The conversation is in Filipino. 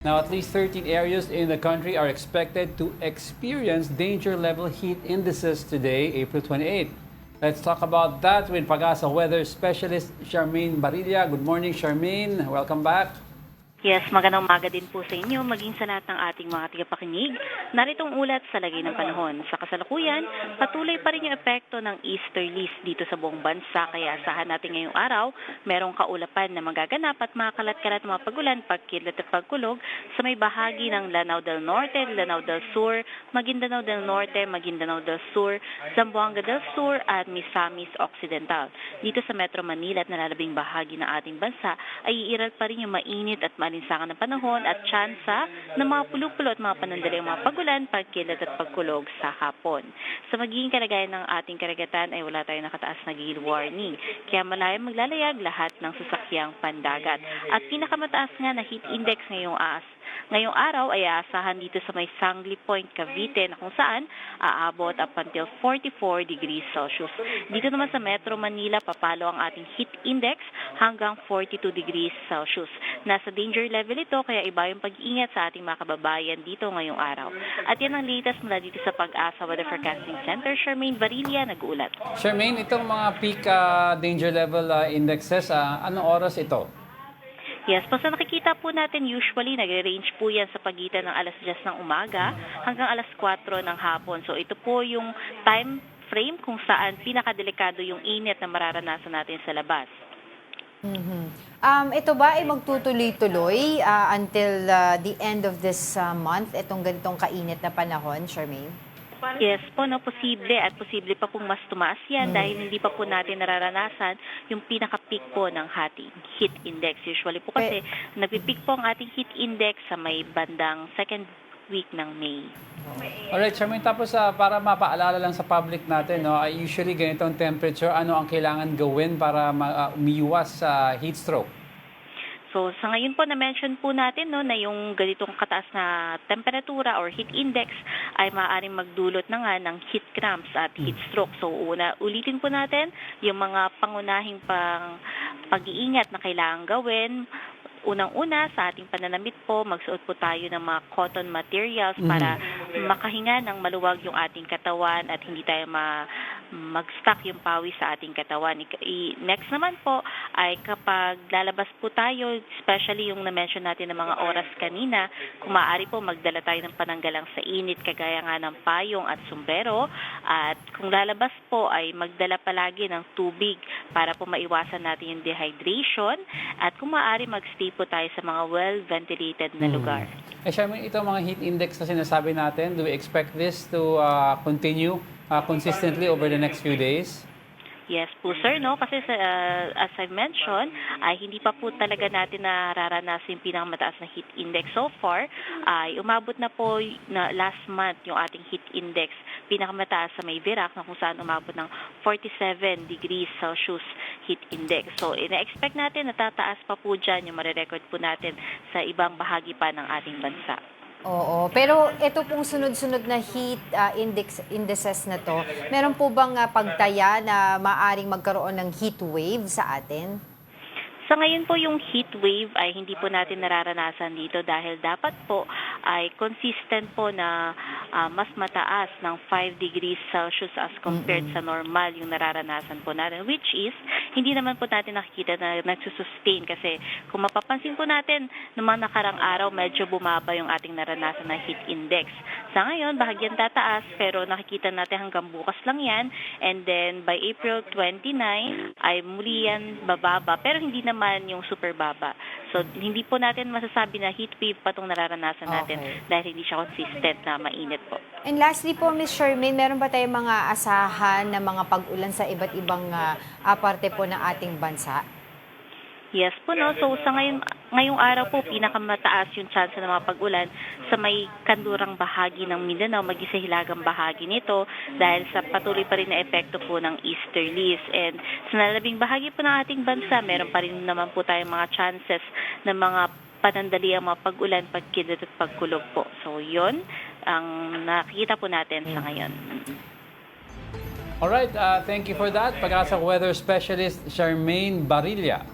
Now, at least 13 areas in the country are expected to experience danger level heat indices today, April 28. Let's talk about that with Pag-asa weather specialist Charmaine Barilla. Good morning, Charmaine. Welcome back. Yes, magandang umaga din po sa inyo, maging sa lahat ng ating mga tagapakinig. Narito ang ulat sa lagay ng panahon. Sa kasalukuyan, patuloy pa rin yung epekto ng easterlies dito sa buong bansa. Kaya asahan natin ngayong araw, merong kaulapan na magaganap at makakalat-kalat mga pagulan, pagkilat at pagkulog sa may bahagi ng Lanao del Norte, Lanao del Sur, Maguindanao del Norte, Maguindanao del Sur, Zamboanga del Sur at Misamis Occidental. Dito sa Metro Manila at nalalabing bahagi ng ating bansa ay iiral pa rin yung mainit at malinsangan ng panahon at tsansa ng mga pulupulo at mga panandaliang mga pagulan, pagkilat at pagkulog sa hapon. Sa magiging kalagayan ng ating karagatan ay wala tayong nakataas na gale warning. Kaya malayang maglalayag lahat ng sasakyang pandagat. At pinakamataas nga na heat index ngayong araw ay aasahan dito sa may Sangley Point, Cavite na kung saan aabot up until 44 degrees Celsius. Dito naman sa Metro Manila, papalo ang ating heat index hanggang 42 degrees Celsius. Nasa danger level ito kaya iba yung pag-iingat sa ating mga kababayan dito ngayong araw. At yan ang latest mula dito sa Pag-asa Weather Forecasting Center. Charmaine Barilla, nag-uulat. Charmaine, itong mga peak danger level indexes, anong oras ito? Yes, po sa nakikita po natin, usually nagre-range po yan sa pagitan ng alas 10 ng umaga hanggang alas 4 ng hapon. So ito po yung time frame kung saan pinakadelikado yung init na mararanasan natin sa labas. Ito ba ay magtutuloy-tuloy until the end of this month, itong ganitong kainit na panahon, Charmaine? Yes po, no, posible at posible pa pong mas tumaas yan dahil hindi pa po natin nararanasan yung pinaka-peak po ng ating heat index. Usually po kasi nagpipeak po ang ating heat index sa may bandang second week ng May. Alright, Charmaine, tapos para mapaalala lang sa public natin, no, usually ganitong temperature, ano ang kailangan gawin para umiwas sa heat stroke? So, sa ngayon po, na-mention po natin no, na yung ganitong kataas na temperatura or heat index ay maaaring magdulot na nga ng heat cramps at heat stroke. So, ulitin po natin yung mga pangunahing pag-iingat na kailangan gawin. Unang-una, sa ating pananamit po, magsuot po tayo ng mga cotton materials para makahinga ng maluwag yung ating katawan at hindi tayo mag-stuck yung pawis sa ating katawan. Next naman po ay kapag lalabas po tayo, especially yung na-mention natin ng mga oras kanina, kung maaari po magdala tayo ng pananggalang sa init kagaya nga ng payong at sumbero. At kung lalabas po ay magdala palagi ng tubig para po maiwasan natin yung dehydration. At kung maaari magstay po tayo sa mga well-ventilated na lugar. Charmaine, itong mga heat index na sinasabi natin, do we expect this to continue consistently over the next few days? Yes po sir, no? Kasi as I mentioned, ay hindi pa po talaga natin nararanasan yung pinakamataas na heat index so far. Ay umabot na po na last month yung ating heat index, pinakamataas sa may Virac na kung saan umabot ng 47 degrees Celsius heat index. So ina-expect natin na tataas pa po dyan yung marirecord po natin sa ibang bahagi pa ng ating bansa. Oo, pero ito pong sunod-sunod na heat indices na to, meron po bang pagtaya na maaring magkaroon ng heat wave sa atin? Sa ngayon po yung heat wave ay hindi po natin nararanasan dito dahil dapat po ay consistent po na mas mataas ng 5 degrees Celsius as compared sa normal yung nararanasan po natin, which is hindi naman po natin nakikita na nagsusustain kasi kung mapapansin po natin ng mga nakarang araw medyo bumaba yung ating naranasan na heat index. Sa ngayon, bahagyan tataas pero nakikita natin hanggang bukas lang yan and then by April 29 ay muli yan bababa pero hindi naman yung super baba. So, hindi po natin masasabi na heat wave pa itong nararanasan natin dahil hindi siya consistent na mainit po. And lastly po, Ms. Charmaine, meron ba tayong mga asahan na mga pag-ulan sa iba't ibang parte po ng ating bansa? Yes po, no? So, sa ngayong araw po, pinakamataas yung chance ng mga pag-ulan sa may kandurang bahagi ng Mindanao, maging sa hilagang bahagi nito dahil sa patuloy pa rin na epekto po ng easterlies. And sa nalabing bahagi po ng ating bansa, meron pa rin naman po tayong mga chances ng mga panandali ang mga pag-ulan, pagkilat at pagkulog po. So, yon ang nakikita po natin sa ngayon. Alright, thank you for that. Pag-asa weather specialist Charmaine Barilla.